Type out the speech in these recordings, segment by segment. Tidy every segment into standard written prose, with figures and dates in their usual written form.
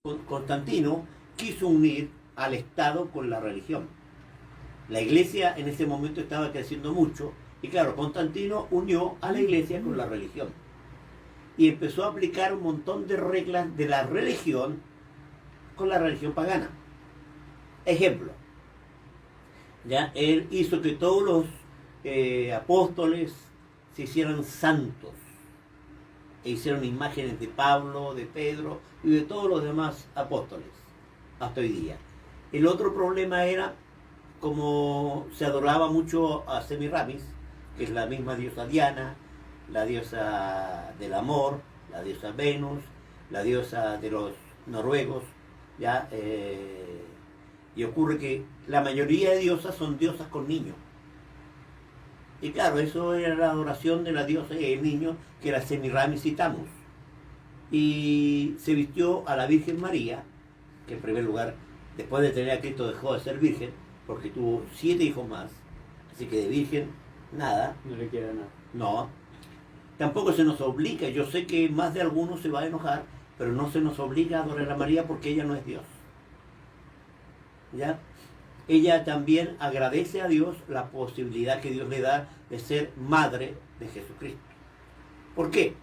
Constantino quiso unir al Estado con la religión. La iglesia en ese momento estaba creciendo mucho y claro, Constantino unió a la iglesia con la religión y empezó a aplicar un montón de reglas de la religión con la religión pagana. Ejemplo, ya él hizo que todos los apóstoles se hicieran santos e hicieron imágenes de Pablo, de Pedro y de todos los demás apóstoles hasta hoy día. El otro problema era como se adoraba mucho a Semiramis, que es la misma diosa Diana, la diosa del amor, la diosa Venus, la diosa de los noruegos, ¿ya? Y ocurre que la mayoría de diosas son diosas con niños. Y claro, eso era la adoración de la diosa y el niño, que era Semiramis y Tamus. Y se vistió a la Virgen María, que en primer lugar, después de tener a Cristo, dejó de ser virgen, porque tuvo 7 hijos más. Así que de virgen, nada. No le queda nada. No. Tampoco se nos obliga, yo sé que más de algunos se va a enojar, pero no se nos obliga a adorar a María porque ella no es Dios. ¿Ya? Ella también agradece a Dios la posibilidad que Dios le da de ser madre de Jesucristo. ¿Por qué?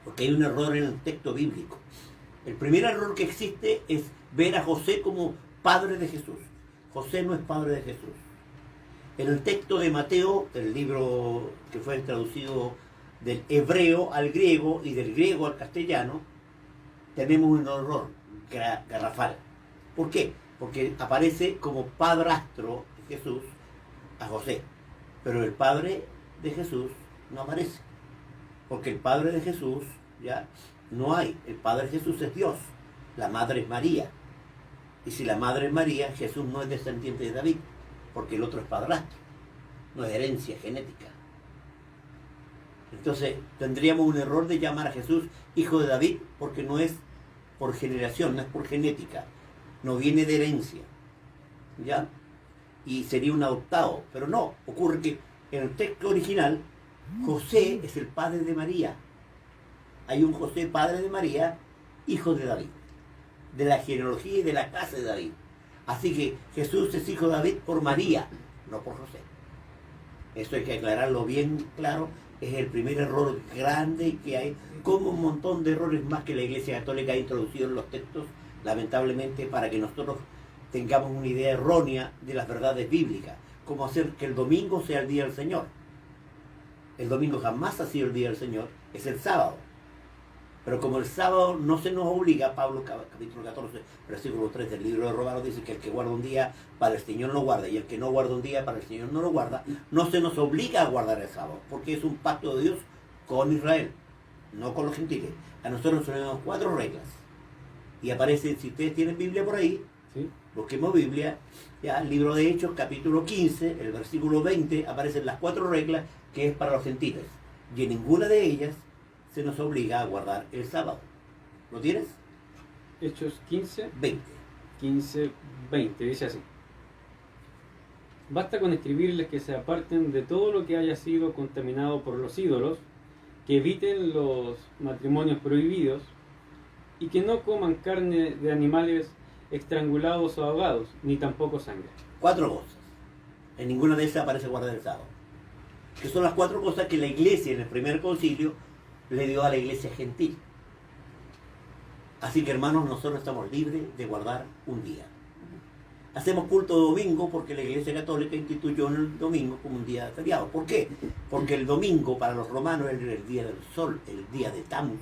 Porque hay un error en el texto bíblico. El primer error que existe es ver a José como padre de Jesús. José no es padre de Jesús. En el texto de Mateo, el libro que fue traducido del hebreo al griego y del griego al castellano, tenemos un error garrafal. ¿Por qué? Porque aparece como padrastro de Jesús a José, pero el padre de Jesús no aparece, porque el padre de Jesús ya no hay. El padre de Jesús es Dios, la madre es María, y si la madre es María, Jesús no es descendiente de David, porque el otro es padrastro, no es herencia genética. Entonces tendríamos un error de llamar a Jesús hijo de David, porque no es por generación, no es por genética, no viene de herencia, ¿ya? Y sería un adoptado, pero no, ocurre que en el texto original José es el padre de María. Hay un José, padre de María, hijo de David, de la genealogía y de la casa de David. Así que Jesús es hijo de David por María, no por José. Eso hay que aclararlo bien claro. Es el primer error grande que hay, como un montón de errores más que la Iglesia Católica ha introducido en los textos, lamentablemente, para que nosotros tengamos una idea errónea de las verdades bíblicas, como hacer que el domingo sea el día del Señor. El domingo jamás ha sido el día del Señor, es el sábado. Pero como el sábado no se nos obliga, Pablo capítulo 14, versículo 3 del libro de Romanos dice que el que guarda un día para el Señor lo guarda, y el que no guarda un día para el Señor no lo guarda, no se nos obliga a guardar el sábado, porque es un pacto de Dios con Israel, no con los gentiles. A nosotros nos tenemos 4 reglas. Y aparece, si ustedes tienen Biblia por ahí, ¿Sí? busquemos Biblia, ya el libro de Hechos, capítulo 15, el versículo 20, aparecen las 4 reglas que es para los gentiles. Y en ninguna de ellas se nos obliga a guardar el sábado. ¿Lo tienes? Hechos 15, 20. 15, 20, dice así. Basta con escribirles que se aparten de todo lo que haya sido contaminado por los ídolos, que eviten los matrimonios prohibidos y que no coman carne de animales estrangulados o ahogados, ni tampoco sangre. 4 cosas. En ninguna de esas aparece guardar el sábado. Que son las 4 cosas que la iglesia en el primer concilio le dio a la iglesia gentil. Así que, hermanos, nosotros estamos libres de guardar un día. Hacemos culto domingo porque la Iglesia Católica instituyó el domingo como un día feriado. ¿Por qué? Porque el domingo para los romanos era el día del sol, el día de Tammuz.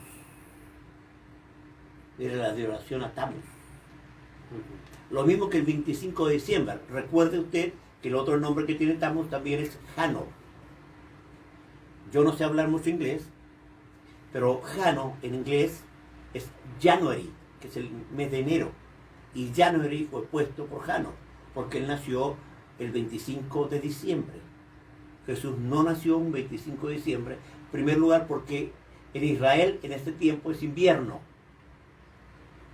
Era la adoración a Tammuz. Lo mismo que el 25 de diciembre. Recuerde usted que el otro nombre que tiene Tammuz también es Jano. Yo no sé hablar mucho inglés, pero Jano en inglés es January, que es el mes de enero. Y January fue puesto por Jano, porque él nació el 25 de diciembre. Jesús no nació un 25 de diciembre, en primer lugar porque en Israel en este tiempo es invierno.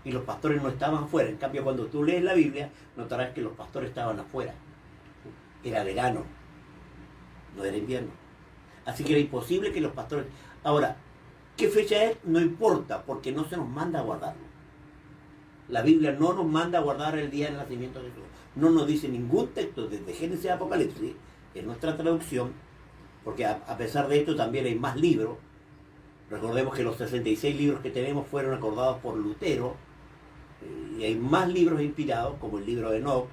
Y los pastores no estaban afuera. En cambio, cuando tú lees la Biblia, notarás que los pastores estaban afuera. Era verano, no era invierno. Así que era imposible que los pastores... Ahora, ¿qué fecha es? No importa, porque no se nos manda a guardarlo. La Biblia no nos manda a guardar el día del nacimiento de Jesús. No nos dice ningún texto desde Génesis a Apocalipsis, en nuestra traducción, porque a pesar de esto también hay más libros. Recordemos que los 66 libros que tenemos fueron acordados por Lutero, y hay más libros inspirados, como el libro de Enoch,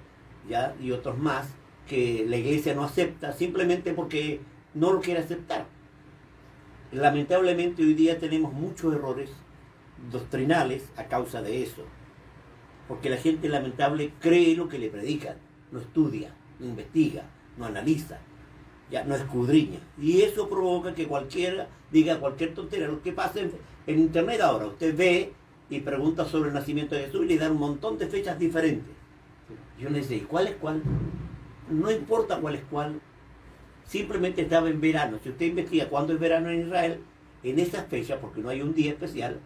¿ya? Y otros más, que la iglesia no acepta simplemente porque no lo quiere aceptar. Lamentablemente hoy día tenemos muchos errores doctrinales a causa de eso, porque la gente lamentable cree lo que le predican, no estudia, no investiga, no analiza, ya no escudriña, y eso provoca que cualquiera diga cualquier tontería. Lo que pasa en internet ahora, usted ve y pregunta sobre el nacimiento de Jesús y le dan un montón de fechas diferentes. Yo le sé, ¿cuál es cuál? No importa cuál es cuál, simplemente estaba en verano. Si usted investiga cuándo es verano en Israel, en esas fechas, porque no hay un día especial,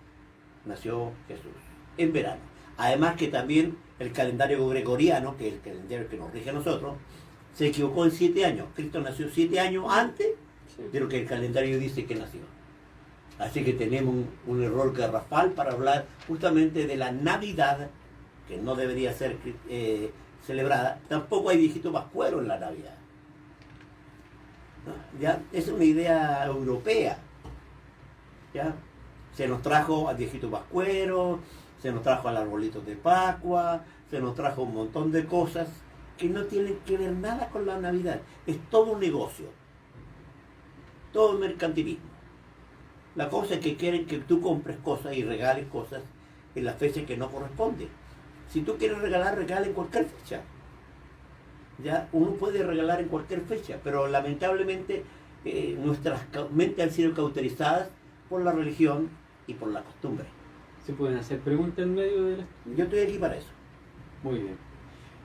nació Jesús, en verano. Además que también el calendario gregoriano, que es el calendario que nos rige a nosotros, se equivocó en 7 años. Cristo nació 7 años antes de lo que el calendario dice que nació. Así que tenemos un error garrafal para hablar justamente de la Navidad, que no debería ser celebrada. Tampoco hay viejito pascuero en la Navidad. ¿No? ¿Ya? Es una idea europea. ¿Ya? Se nos trajo al viejito pascuero, se nos trajo al arbolito de Pascua, se nos trajo un montón de cosas que no tienen que ver nada con la Navidad. Es todo un negocio, todo mercantilismo. La cosa es que quieren que tú compres cosas y regales cosas en las fechas que no corresponden. Si tú quieres regalar, regala en cualquier fecha. ¿Ya? Uno puede regalar en cualquier fecha, pero lamentablemente nuestras mentes han sido cauterizadas por la religión y por la costumbre. ¿Se pueden hacer preguntas en medio de la... Yo estoy aquí para eso. Muy bien.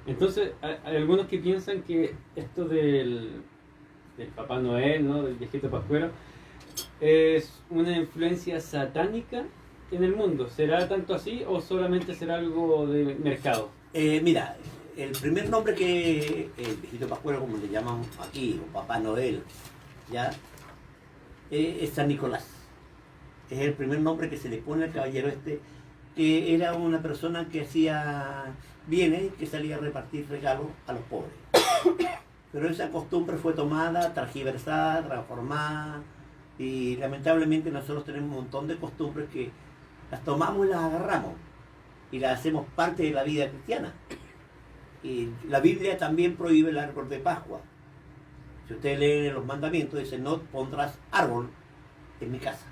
Entonces, hay algunos que piensan que esto del Papá Noel, ¿no? Del viejito pascuero, es una influencia satánica en el mundo. ¿Será tanto así o solamente será algo de mercado? Mira, el primer nombre que el viejito pascuero, como le llaman aquí, o Papá Noel, ¿ya? Es San Nicolás. Es el primer nombre que se le pone al caballero este, que era una persona que hacía bienes, que salía a repartir regalos a los pobres. Pero esa costumbre fue tomada, transgiversada, transformada, y lamentablemente nosotros tenemos un montón de costumbres que las tomamos y las agarramos y las hacemos parte de la vida cristiana. Y la Biblia también prohíbe el árbol de Pascua. Si ustedes leen los mandamientos, dice: no pondrás árbol en mi casa.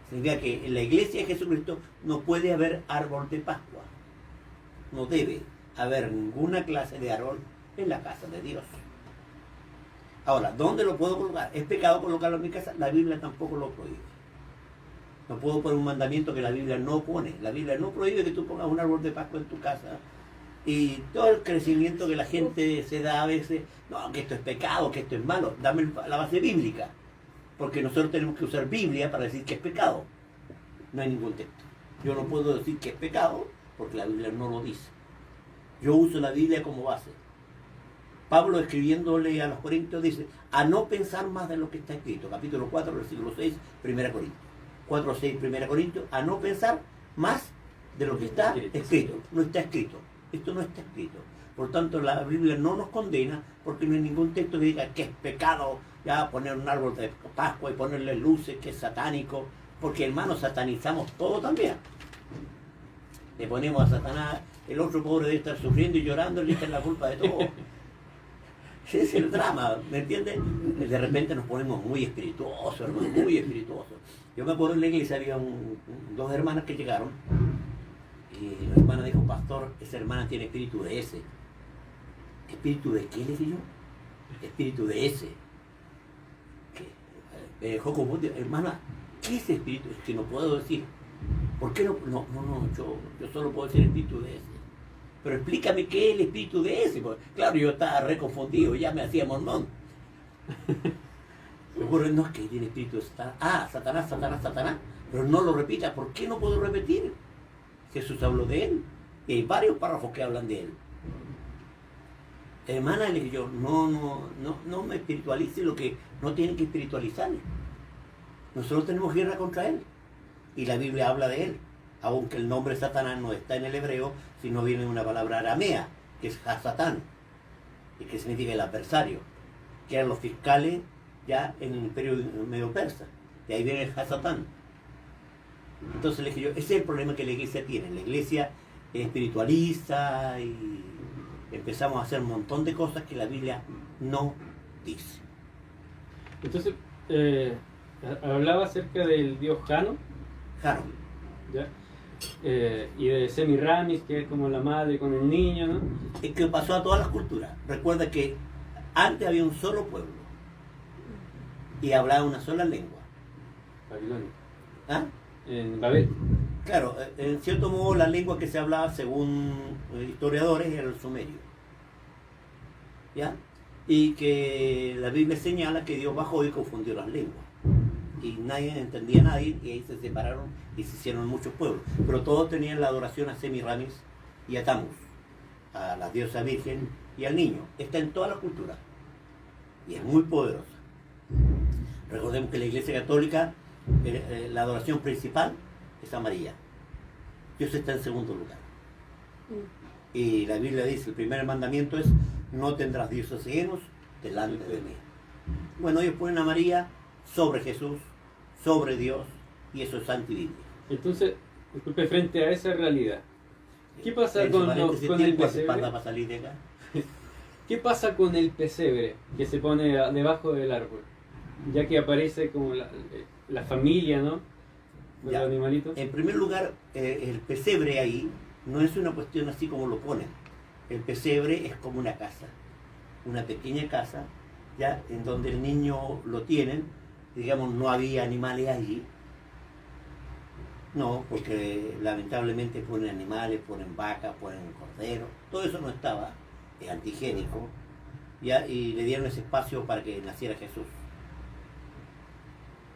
Significa que en la iglesia de Jesucristo no puede haber árbol de Pascua. No debe haber ninguna clase de árbol en la casa de Dios. Ahora, ¿dónde lo puedo colocar? ¿Es pecado colocarlo en mi casa? La Biblia tampoco lo prohíbe. No puedo poner un mandamiento que la Biblia no pone. La Biblia no prohíbe que tú pongas un árbol de Pascua en tu casa. Y todo el crecimiento que la gente se da a veces, no, que esto es pecado, que esto es malo, dame la base bíblica. Porque nosotros tenemos que usar Biblia para decir que es pecado. No hay ningún texto. Yo no puedo decir que es pecado porque la Biblia no lo dice. Yo uso la Biblia como base. Pablo, escribiéndole a los Corintios, dice: a no pensar más de lo que está escrito. Capítulo 4, versículo 6, 1 Corintios. 4, 6, 1 Corintios. A no pensar más de lo que está escrito. No está escrito. Esto no está escrito. Por tanto, la Biblia no nos condena porque no hay ningún texto que diga que es pecado ya poner un árbol de Pascua y ponerle luces, que es satánico. Porque, hermanos, satanizamos todo también. Le ponemos a Satanás, el otro pobre debe estar sufriendo y llorando, le echan la culpa de todo. Ese es el drama, ¿me entiendes? De repente nos ponemos muy espirituosos, hermanos, muy espirituosos. Yo me acuerdo en la iglesia había dos hermanas que llegaron y la hermana dijo: pastor, esa hermana tiene espíritu de ese. ¿Espíritu de qué, le dije yo? Espíritu de ese. Me dejó como: hermana, ¿qué es espíritu? Es que no puedo decir. ¿Por qué no? No, yo solo puedo decir espíritu de ese. Pero explícame qué es el espíritu de ese. Porque, claro, yo estaba reconfundido, ya me hacía mormón. Me ocurre, no, es que tiene espíritu de Satanás. Ah, Satanás, Satanás, Satanás. Pero no lo repita. ¿Por qué no puedo repetir? Jesús habló de él. Y hay varios párrafos que hablan de él. Hermana, le dije yo, no me espiritualice lo que no tienen que espiritualizar. Nosotros tenemos guerra contra él. Y la Biblia habla de él. aunque el nombre Satanás no está en el hebreo, sino viene de una palabra aramea, que es Hasatán, y que significa el adversario, que eran los fiscales ya en el imperio medio persa. De ahí viene el Hasatán. Entonces le dije yo, ese es el problema que la iglesia tiene. La iglesia espiritualiza y empezamos a hacer un montón de cosas que la Biblia no dice. Entonces, hablaba acerca del dios Jano, Claro, ¿ya? Y de Semiramis, que es como la madre con el niño, ¿no? es que pasó a todas las culturas. Recuerda que antes había un solo pueblo y hablaba una sola lengua. Babilonia. ¿Ah? En Babel. Claro, en cierto modo la lengua que se hablaba según historiadores era el sumerio. ¿Ya? Y que la Biblia señala que Dios bajó y confundió las lenguas. Y nadie entendía a nadie y ahí se separaron y se hicieron muchos pueblos. Pero todos tenían la adoración a Semiramis y a Tammuz, a la diosa virgen y al niño. Está en toda la cultura y es muy poderosa. Recordemos que la Iglesia Católica, la adoración principal es a María. Dios está en segundo lugar. Y la Biblia dice, el primer mandamiento es, no tendrás dioses ajenos delante de mí. Bueno, ellos ponen a María sobre Jesús, sobre Dios, y eso es antibíblico. Entonces, disculpe, frente a esa realidad, ¿qué pasa Entre con paréntesis, el ¿tiempo hace pesebre? falta para salir de acá? ¿Qué pasa con el pesebre que se pone debajo del árbol? Ya que aparece como la familia, ¿no? De Ya. los animalitos. En primer lugar, el pesebre ahí no es una cuestión así como lo ponen. El pesebre es como una casa, una pequeña casa, ya en donde el niño lo tienen. Digamos, no había animales allí. No, porque lamentablemente ponen animales, ponen vacas, ponen corderos. Todo eso no estaba, es antigénico. ¿Ya? Y le dieron ese espacio para que naciera Jesús.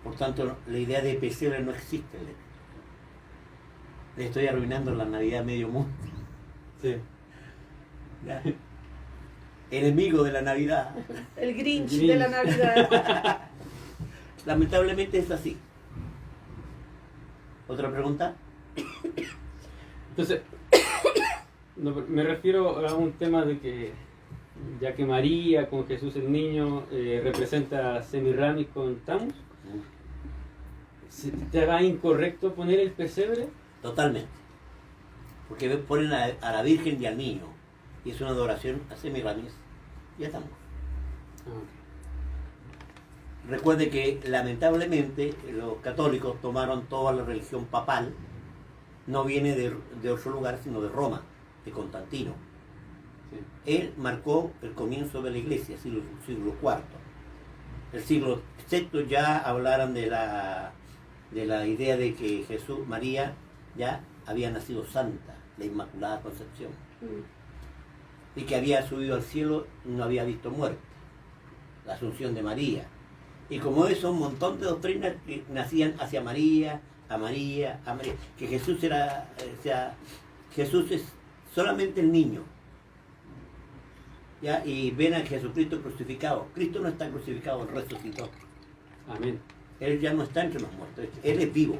Por tanto, la idea de pesebre no existe. Le estoy arruinando la Navidad a medio mundo. Sí. ¿Ya? Enemigo de la Navidad. El Grinch Grinch. de la Navidad. Lamentablemente es así. ¿Otra pregunta? Entonces, no, me refiero a un tema de que, ya que María con Jesús el niño representa a Semiramis con Tammuz, ¿te hará incorrecto poner el pesebre? Totalmente. Porque ponen a la Virgen y al niño. Y es una adoración a Semiramis y a Tammuz. Recuerde que lamentablemente los católicos tomaron toda la religión papal, no viene de otro lugar sino de Roma, de Constantino. Sí. Él marcó el comienzo de la iglesia, siglo IV. El siglo VI ya hablaron de la idea de que María ya había nacido santa, la Inmaculada Concepción, y que había subido al cielo y no había visto muerte, la Asunción de María. Y como eso, un montón de doctrinas que nacían hacia María, a María, a María, que Jesús era, o sea, Jesús es solamente el niño. ¿Ya? Y ven a Jesucristo crucificado. Cristo no está crucificado, Él resucitó. Amén. Él ya no está entre los muertos, Él es vivo.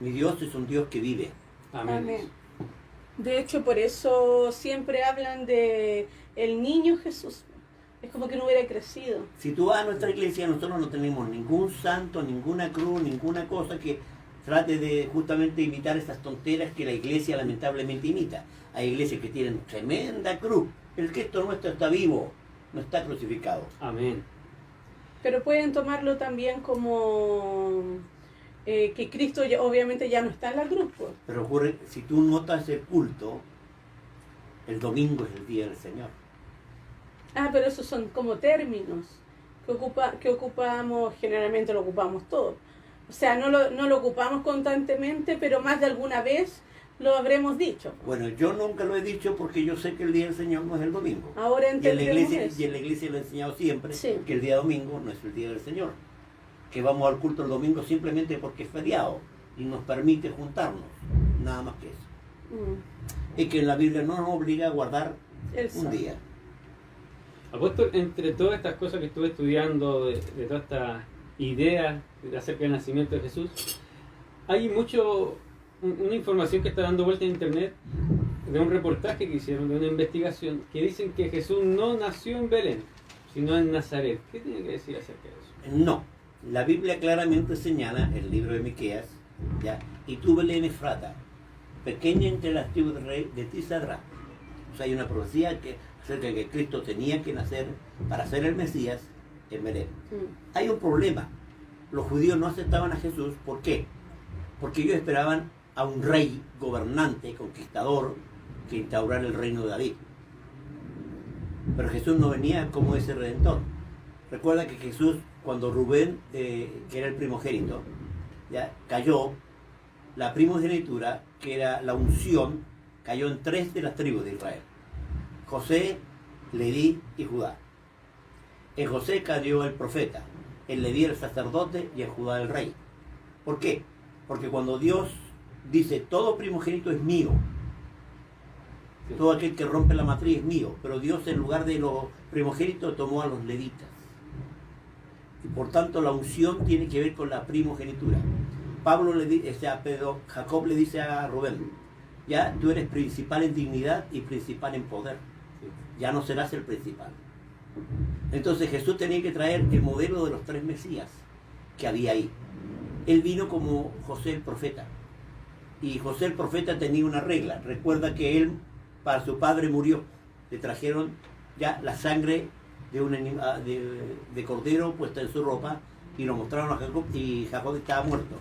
Mi Dios es un Dios que vive. Amén. Amén. De hecho, por eso siempre hablan de el niño Jesús. Es como que no hubiera crecido. Si tú vas a nuestra iglesia, nosotros no tenemos ningún santo, ninguna cruz, ninguna cosa que trate de justamente imitar esas tonteras que la iglesia lamentablemente imita. Hay iglesias que tienen tremenda cruz. El Cristo nuestro está vivo, no está crucificado. Amén. Pero pueden tomarlo también como que Cristo obviamente ya no está en la cruz, pues. Pero ocurre, si tú notas el culto, el domingo es el día del Señor. Ah, pero esos son como términos que ocupamos, generalmente lo ocupamos todos. O sea, no lo ocupamos constantemente, pero más de alguna vez lo habremos dicho. Bueno, yo nunca lo he dicho porque yo sé que el día del Señor no es el domingo. Ahora Y en la entendemos iglesia, eso. lo he enseñado siempre, Sí. que el día domingo no es el día del Señor. Que vamos al culto el domingo simplemente porque es feriado y nos permite juntarnos. Nada más que eso. Y que la Biblia no nos obliga a guardar El un sábado. día. Apóstol, entre todas estas cosas que estuve estudiando, de toda esta idea acerca del nacimiento de Jesús, hay una información que está dando vuelta en internet de un reportaje que hicieron, de una investigación, que dicen que Jesús no nació en Belén, sino en Nazaret. ¿Qué tiene que decir acerca de eso? No, la Biblia claramente señala, el libro de Miqueas, ¿ya? Y tú Belén Efrata, pequeña entre las tribus del rey, de ti saldrá. O sea, hay una profecía acerca de que Cristo tenía que nacer para ser el Mesías en Belén. Hay un problema. Los judíos no aceptaban a Jesús. ¿Por qué? Porque ellos esperaban a un rey gobernante, conquistador, que instaurara el reino de David. Pero Jesús no venía como ese redentor. Recuerda que Jesús, cuando Rubén, que era el primogénito, ya cayó, la primogenitura, que era la unción, cayó en 3 de las tribus de Israel: José, Leví y Judá. En José cayó el profeta, en Leví el sacerdote y en Judá el rey. ¿Por qué? Porque cuando Dios dice todo primogénito es mío, todo aquel que rompe la matriz es mío, pero Dios en lugar de los primogénitos tomó a los levitas. Y por tanto la unción tiene que ver con la primogenitura. Jacob le dice a Rubén: ya tú eres principal en dignidad y principal en poder, ya no serás el principal. Entonces Jesús tenía que traer el modelo de los 3 Mesías que había ahí. Él vino como José el profeta, y José el profeta tenía una regla. Recuerda que él, para su padre, murió. Le trajeron ya la sangre de cordero puesta en su ropa y lo mostraron a Jacob, y Jacob estaba muerto.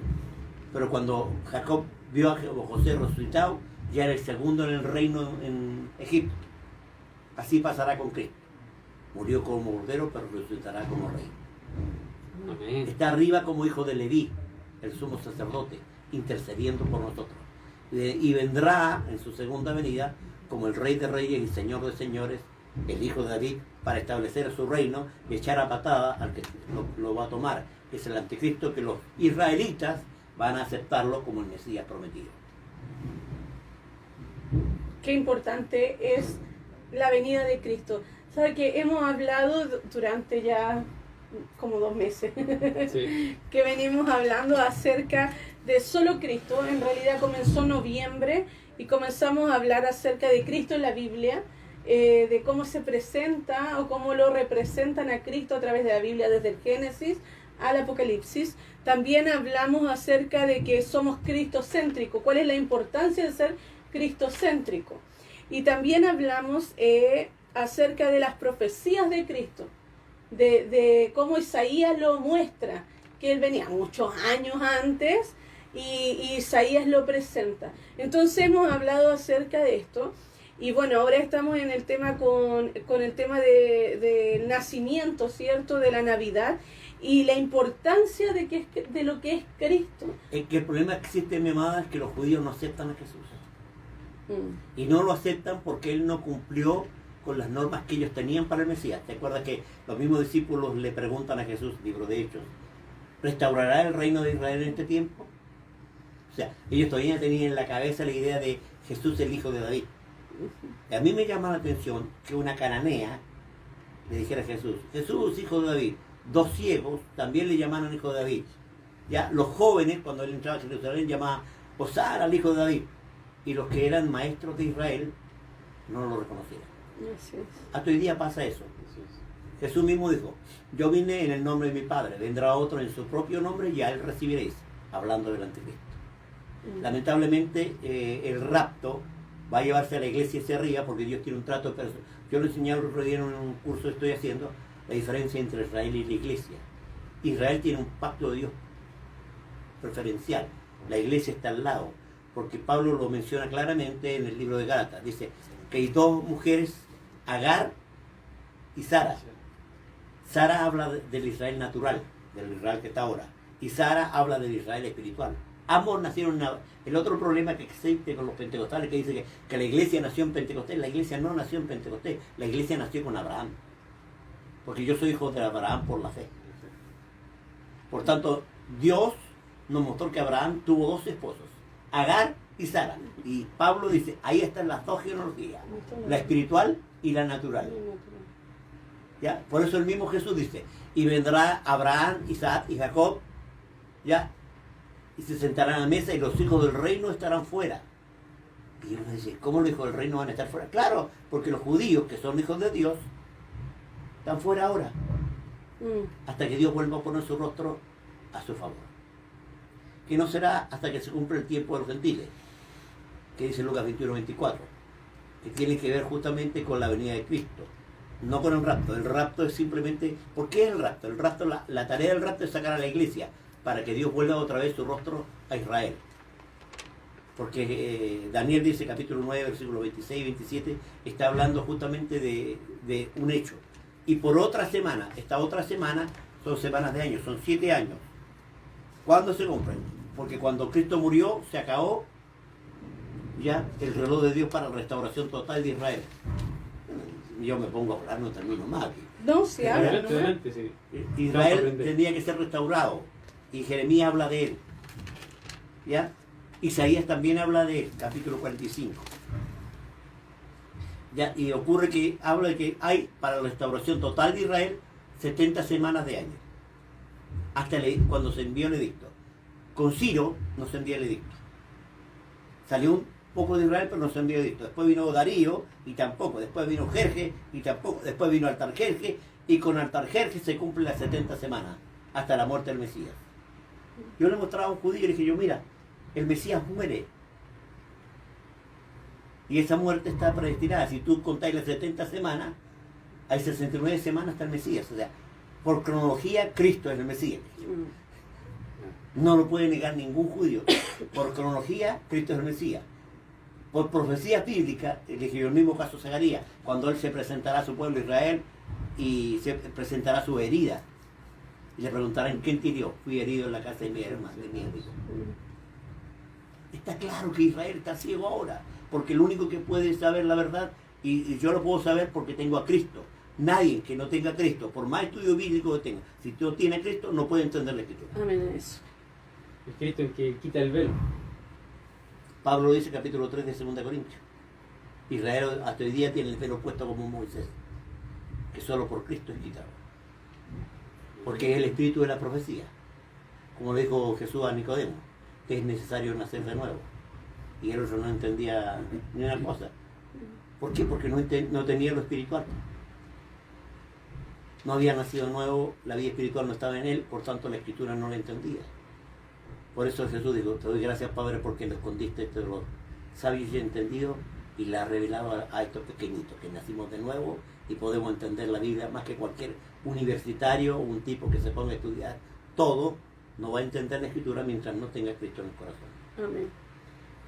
Pero cuando Jacob vio a José resucitado, ya era el segundo en el reino en Egipto. Así pasará con Cristo. Murió como cordero, pero resucitará como rey. Amén. Está arriba como hijo de Leví, el sumo sacerdote, intercediendo por nosotros. Y vendrá en su segunda venida como el rey de reyes y señor de señores, el hijo de David, para establecer su reino y echar a patada al que lo va a tomar. Es el anticristo, que los israelitas van a aceptarlo como el Mesías prometido. Qué importante es la venida de Cristo. ¿Sabe que hemos hablado durante ya como 2 meses? Sí. Que venimos hablando acerca de solo Cristo. En realidad comenzó noviembre y comenzamos a hablar acerca de Cristo en la Biblia, de cómo se presenta o cómo lo representan a Cristo a través de la Biblia, desde el Génesis al Apocalipsis. También hablamos acerca de que somos cristocéntricos, cuál es la importancia de ser cristocéntrico. Y también hablamos acerca de las profecías de Cristo, de cómo Isaías lo muestra, que él venía muchos años antes y Isaías lo presenta. Entonces hemos hablado acerca de esto. Y bueno, ahora estamos en el tema con el tema del nacimiento, ¿cierto? De la Navidad y la importancia de lo que es Cristo. Es que el problema que existe, mi amada, es que los judíos no aceptan a Jesús. Y no lo aceptan porque él no cumplió con las normas que ellos tenían para el Mesías. ¿Te acuerdas que los mismos discípulos le preguntan a Jesús, libro de Hechos, ¿restaurará el reino de Israel en este tiempo? O sea, ellos todavía tenían en la cabeza la idea de Jesús el hijo de David. Y a mí me llama la atención que una cananea le dijera a Jesús: Jesús, hijo de David. 2 ciegos también le llamaron hijo de David. Ya los jóvenes, cuando él entraba a Jerusalén, llamaban Hosana al hijo de David. Y los que eran maestros de Israel no lo reconocieron. Así es. Hasta hoy día pasa eso. Jesús mismo dijo: yo vine en el nombre de mi Padre, vendrá otro en su propio nombre y a él recibiréis, hablando del anticristo. Lamentablemente el rapto va a llevarse a la iglesia hacia arriba, porque Dios tiene un trato personal. Yo lo enseñé el otro día en un curso que estoy haciendo, la diferencia entre Israel y la iglesia. Israel tiene un pacto de Dios preferencial, la iglesia está al lado, porque Pablo lo menciona claramente en el libro de Gálatas. Dice que hay 2 mujeres, Agar y Sara. Sara habla del Israel natural, del Israel que está ahora, y Sara habla del Israel espiritual. Ambos nacieron. El otro problema que existe con los pentecostales, que dice que la iglesia nació en Pentecostés. La iglesia no nació en Pentecostés, la iglesia nació con Abraham, porque yo soy hijo de Abraham por la fe. Por tanto, Dios nos mostró que Abraham tuvo 2 esposos, Agar y Sara. Y Pablo dice, ahí están las 2 genealogías, la espiritual y la natural. ¿Ya? Por eso el mismo Jesús dice, y vendrá Abraham, Isaac y Jacob, ¿ya? y se sentarán a la mesa y los hijos del reino estarán fuera. Y uno dice, ¿cómo los hijos del reino van a estar fuera? Claro, porque los judíos, que son hijos de Dios, están fuera ahora, hasta que Dios vuelva a poner su rostro a su favor. Que no será hasta que se cumpla el tiempo de los gentiles, que dice Lucas 21-24, que tiene que ver justamente con la venida de Cristo, no con el rapto. El rapto es simplemente, ¿por qué es el rapto? El rapto, la tarea del rapto es sacar a la iglesia, para que Dios vuelva otra vez su rostro a Israel. Porque Daniel dice, capítulo 9, versículos 26 y 27, está hablando justamente de un hecho. Y por otra semana, esta otra semana, son semanas de años, son 7 años. ¿Cuándo se cumplen? Porque cuando Cristo murió, se acabó ya el reloj de Dios para la restauración total de Israel. Yo me pongo a hablar, no termino más aquí. No, se habla, Adelante, ¿no? adelante, sí. Israel tenía que ser restaurado. Y Jeremías habla de él. ¿Ya? Isaías también habla de él, capítulo 45. ¿Ya? Y ocurre que habla de que hay para la restauración total de Israel 70 semanas de año. Hasta cuando se envió el edicto. Con Ciro no se envió el edicto. Salió un poco de Israel, pero no se envió el edicto. Después vino Darío y tampoco. Después vino Jerjes y tampoco. Después vino Artajerjes y con Artajerjes se cumplen las 70 semanas hasta la muerte del Mesías. Yo le mostraba a un judío y le dije yo, mira, el Mesías muere. Y esa muerte está predestinada. Si tú contáis las 70 semanas, hay 69 semanas hasta el Mesías. O sea, por cronología, Cristo es el Mesías. No lo puede negar ningún judío. Por cronología, Cristo es el Mesías. Por profecía bíblica, el mismo caso Zacarías, cuando él se presentará a su pueblo Israel y se presentará su herida. Y le preguntarán, ¿quién te hirió? Fui herido en la casa de mi hermano, de mi amigo. Está claro que Israel está ciego ahora, porque el único que puede saber la verdad, y yo lo puedo saber porque tengo a Cristo. Nadie que no tenga a Cristo, por más estudio bíblico que tenga, si tú tienes a Cristo, no puede entender la Escritura. Amén, eso. El Cristo en que quita el velo. Pablo dice, capítulo 3 de 2 Corintios. Israel hasta hoy día tiene el velo puesto como Moisés, que solo por Cristo es quitado. Porque es el espíritu de la profecía. Como le dijo Jesús a Nicodemo, que es necesario nacer de nuevo. Y él no entendía ni una cosa. ¿Por qué? Porque no tenía lo espiritual. No había nacido nuevo, la vida espiritual no estaba en él, por tanto la escritura no la entendía. Por eso Jesús dijo, te doy gracias, Padre, porque le escondiste este dolor sabios y entendidos y la has revelado a estos pequeñitos, que nacimos de nuevo y podemos entender la Biblia más que cualquier universitario o un tipo que se ponga a estudiar todo, no va a entender la escritura mientras no tenga Cristo en el corazón. Amén.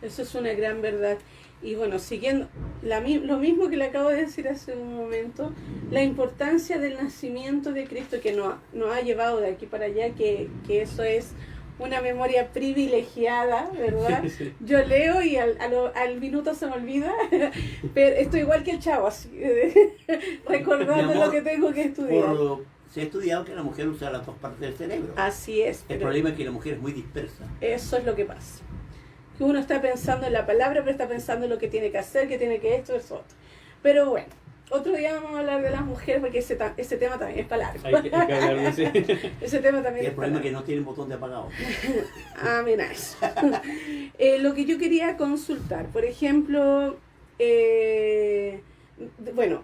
Eso es una gran verdad. Y bueno, siguiendo lo mismo que le acabo de decir hace un momento, la importancia del nacimiento de Cristo que nos ha llevado de aquí para allá, que eso es una memoria privilegiada, ¿verdad? Sí. Yo leo y al minuto se me olvida, pero estoy igual que el chavo, así, recordando Mi amor, lo que tengo que estudiar. Se ha estudiado que la mujer usa las dos partes del cerebro. Así es. El pero problema es que la mujer es muy dispersa. eso es lo que pasa. Que uno está pensando en la palabra, pero está pensando en lo que tiene que hacer, que tiene que esto, eso, otro. Pero bueno, otro día vamos a hablar de las mujeres porque ese tema también es para largo. Hay que hablar de ese. Ese tema también Y el es para problema es que largo. no tienen botón de apagado. Ah, mira eso. Lo que yo quería consultar, por ejemplo, bueno,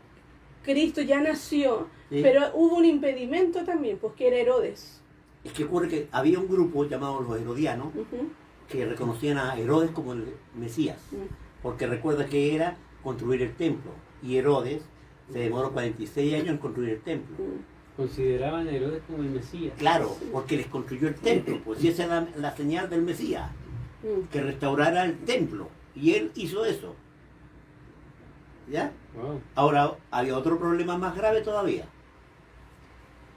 Cristo ya nació, ¿Sí? pero hubo un impedimento también, pues que era Herodes. Es que ocurre que había un grupo llamado los herodianos Ujú, que reconocían a Herodes como el Mesías, porque recuerda que era construir el templo, y Herodes se demoró 46 años en construir el templo. Consideraban a Herodes como el Mesías. Claro, porque les construyó el templo, pues y esa era la señal del Mesías, que restaurara el templo, y él hizo eso. ¿Ya? Wow. Ahora, había otro problema más grave todavía.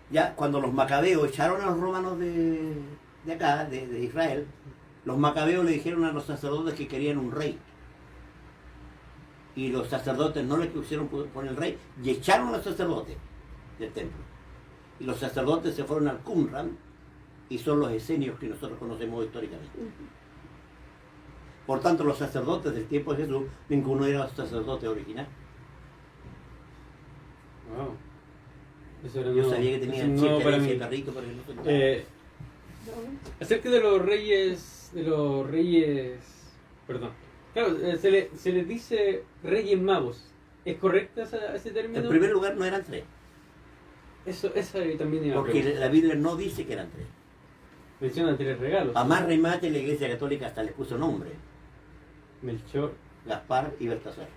Ya, cuando los macabeos echaron a los romanos de acá, de Israel, los macabeos le dijeron a los sacerdotes que querían un rey. Y los sacerdotes no le quisieron poner el rey y echaron a los sacerdotes del templo. Y los sacerdotes se fueron al Qumran y son los esenios que nosotros conocemos históricamente. Por tanto, los sacerdotes del tiempo de Jesús, ninguno era sacerdote original. Wow. Eso era Yo nuevo. sabía que Eso tenían es nuevo 7 para herencias mí. de carrito, pero no sé. Acerca de los reyes de los reyes, perdón, claro, se les dice reyes magos. ¿Es correcto ese término? En primer lugar no eran tres, Esa también iba a porque preguntar. la Biblia no dice que eran tres. Menciona 3 regalos. A más remate la Iglesia Católica hasta les puso nombre, Melchor. Gaspar y Baltasar.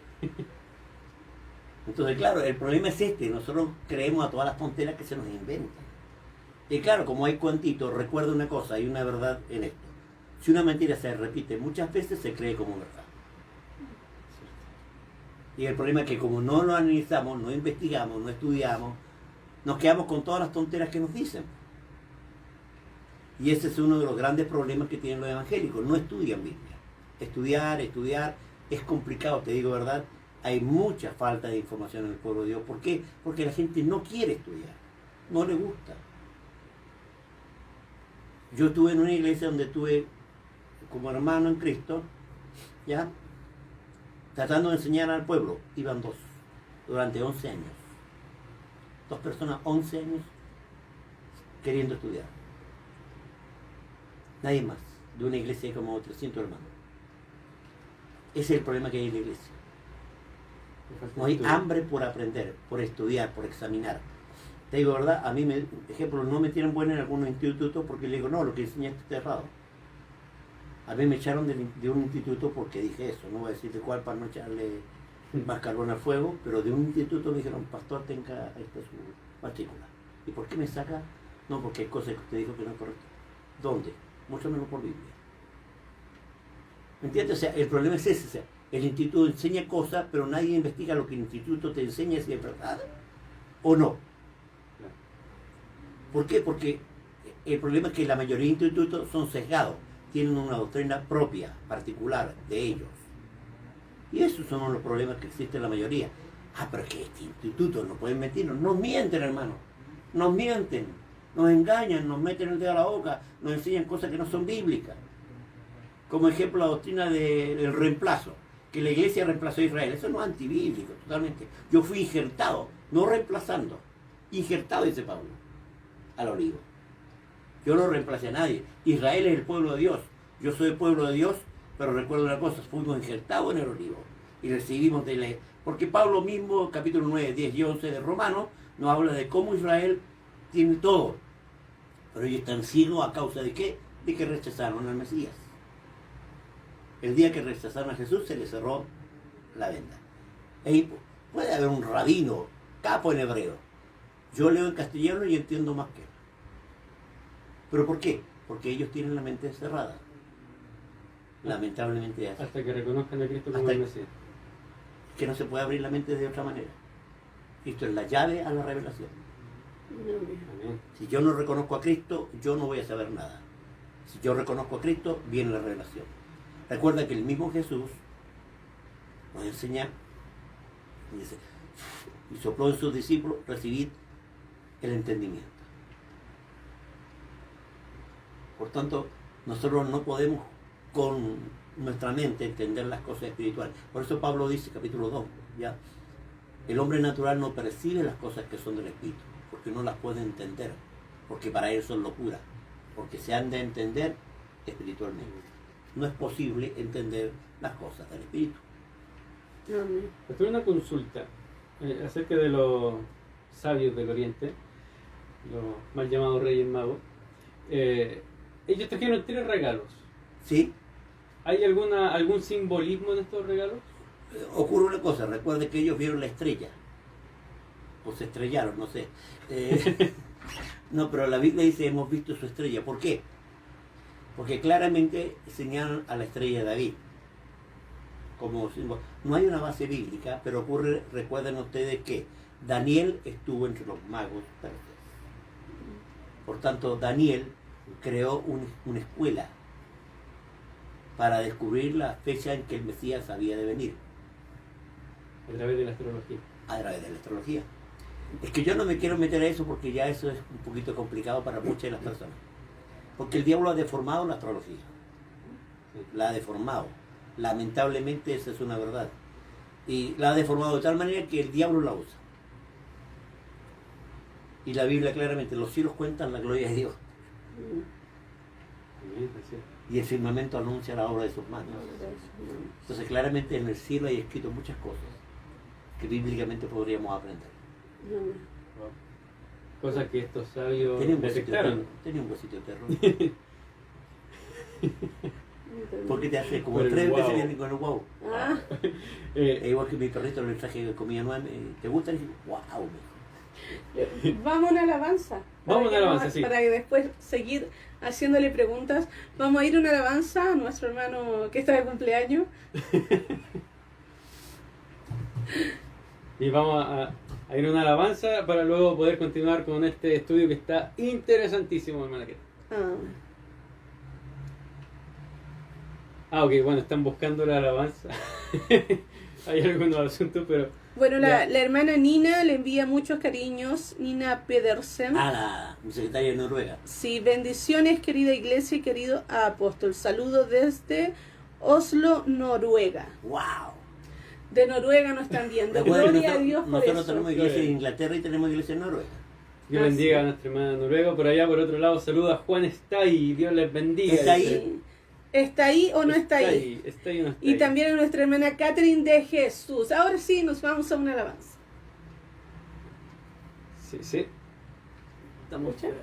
Entonces, claro, el problema es este, nosotros creemos a todas las tonteras que se nos inventan. Y claro, como hay cuantitos, recuerda una cosa, hay una verdad en esto. Si una mentira se repite muchas veces, se cree como verdad. Y el problema es que como no lo analizamos, no investigamos, no estudiamos, nos quedamos con todas las tonteras que nos dicen. Y ese es uno de los grandes problemas que tienen los evangélicos, no estudian Biblia. Estudiar es complicado, te digo verdad. Hay mucha falta de información en el pueblo de Dios. ¿Por qué? Porque la gente no quiere estudiar, no le gusta. Yo estuve en una iglesia donde estuve como hermano en Cristo, ¿ya? Tratando de enseñar al pueblo. Iban dos, durante 11 años. 2 personas, 11 años, queriendo estudiar. Nadie más, de una iglesia de como 300 hermanos. Ese es el problema que hay en la iglesia. No hay hambre por aprender, por estudiar, por examinar. Te digo verdad, a mí, ejemplo, no me tienen bueno en algunos institutos porque le digo, no, lo que enseñaste está errado. A mí me echaron de un instituto porque dije eso, no voy a decir de cuál para no echarle más carbón al fuego, pero de un instituto me dijeron, pastor, tenga esta su matrícula. ¿Y por qué me saca? No, porque hay cosas que usted dijo que no es correcto. ¿Dónde? Mucho menos por Biblia. ¿Me entiendes? O sea, el problema es ese, o sea, el instituto enseña cosas, pero nadie investiga lo que el instituto te enseña si es verdad o no. ¿Por qué? Porque el problema es que la mayoría de institutos son sesgados, tienen una doctrina propia, particular de ellos. Y esos son los problemas que existen en la mayoría. Ah, pero es que este instituto no pueden mentirnos. Nos mienten, hermano. Nos mienten, nos engañan, nos meten el dedo a la boca, nos enseñan cosas que no son bíblicas. Como ejemplo, la doctrina del reemplazo, que la iglesia reemplazó a Israel. Eso no es antibíblico, totalmente. Yo fui injertado, no reemplazando. Injertado, dice Pablo, al olivo. Yo no reemplacé a nadie. Israel es el pueblo de Dios. Yo soy el pueblo de Dios, pero recuerdo una cosa, fuimos injertados en el olivo. Y recibimos de la... Porque Pablo mismo, capítulo 9, 10 y 11 de Romanos, nos habla de cómo Israel tiene todo. Pero ellos están ciegos a causa de qué? De que rechazaron al Mesías. El día que rechazaron a Jesús se les cerró la venda. Y puede haber un rabino, capo en hebreo. Yo leo en castellano y entiendo más que él. ¿Pero por qué? Porque ellos tienen la mente cerrada. Lamentablemente es así. Hasta que reconozcan a Cristo como Hasta el Mesías. Que no se puede abrir la mente de otra manera. Cristo es la llave a la revelación. Amén. Si yo no reconozco a Cristo, yo no voy a saber nada. Si yo reconozco a Cristo, viene la revelación. Recuerda que el mismo Jesús nos enseña, dice, y sopló en sus discípulos, recibid el entendimiento. Por tanto, nosotros no podemos con nuestra mente entender las cosas espirituales. Por eso Pablo dice, capítulo 2, ¿ya? El hombre natural no percibe las cosas que son del Espíritu, porque no las puede entender, porque para él son locura, porque se han de entender espiritualmente. No es posible entender las cosas del Espíritu. Esto es una consulta acerca de los sabios del Oriente, los mal llamados Reyes Magos. Ellos trajeron 3 regalos. ¿Sí? ¿Hay algún simbolismo en estos regalos? Ocurre una cosa, recuerde que ellos vieron la estrella, o se estrellaron, no sé. No, pero la Biblia dice, hemos visto su estrella. ¿Por qué? Porque claramente señalan a la estrella de David como símbolo. No hay una base bíblica, pero ocurre, recuerden ustedes que Daniel estuvo entre los magos persas. Por tanto, Daniel creó una escuela para descubrir la fecha en que el Mesías había de venir. A través de la astrología. A través de la astrología. Es que yo no me quiero meter a eso porque ya eso es un poquito complicado para muchas de las personas. Porque el diablo ha deformado la astrología. La ha deformado. Lamentablemente esa es una verdad. Y la ha deformado de tal manera que el diablo la usa. Y la Biblia claramente, los cielos cuentan la gloria de Dios. Amén, así es. y el firmamento anuncia la obra de sus manos. Entonces claramente en el cielo hay escrito muchas cosas que bíblicamente podríamos aprender. Cosas que estos sabios Tenía un huesito de detectaron. terror. Tenía un huesito de terror. ¿Por qué te hace como Por el 3 veces guau. viene con el wow? Ah, Igual que mi perrito le traje de comida nueva, ¿te gusta? Y dije, wow, vamos a una alabanza. Vamos a una alabanza, sí. Para que después seguir haciéndole preguntas. Vamos a ir a una alabanza a nuestro hermano que está de cumpleaños. Y vamos a ir a una alabanza para luego poder continuar con este estudio que está interesantísimo, hermana. Ok, bueno, están buscando la alabanza. Hay algunos asuntos, pero... Bueno, la Ya. hermana Nina le envía muchos cariños. Nina Pedersen. Ah, mi secretaria de Noruega. Sí, bendiciones, querida iglesia y querido apóstol. Saludo desde Oslo, Noruega. ¡Wow! De Noruega nos están viendo. Recuerden, Gloria a Dios por nosotros eso. tenemos iglesia en Inglaterra y tenemos iglesia en Noruega. Dios bendiga a nuestra hermana Noruega. Por allá, por otro lado, saluda a Juan Stay. Dios les bendiga. ¿Está ahí? Sí. ¿Está ahí o no está ahí? Está ahí o no está Y ahí. también a nuestra hermana Catherine de Jesús. Ahora sí, nos vamos a una alabanza. Sí, sí. Estamos... ¿Escucha?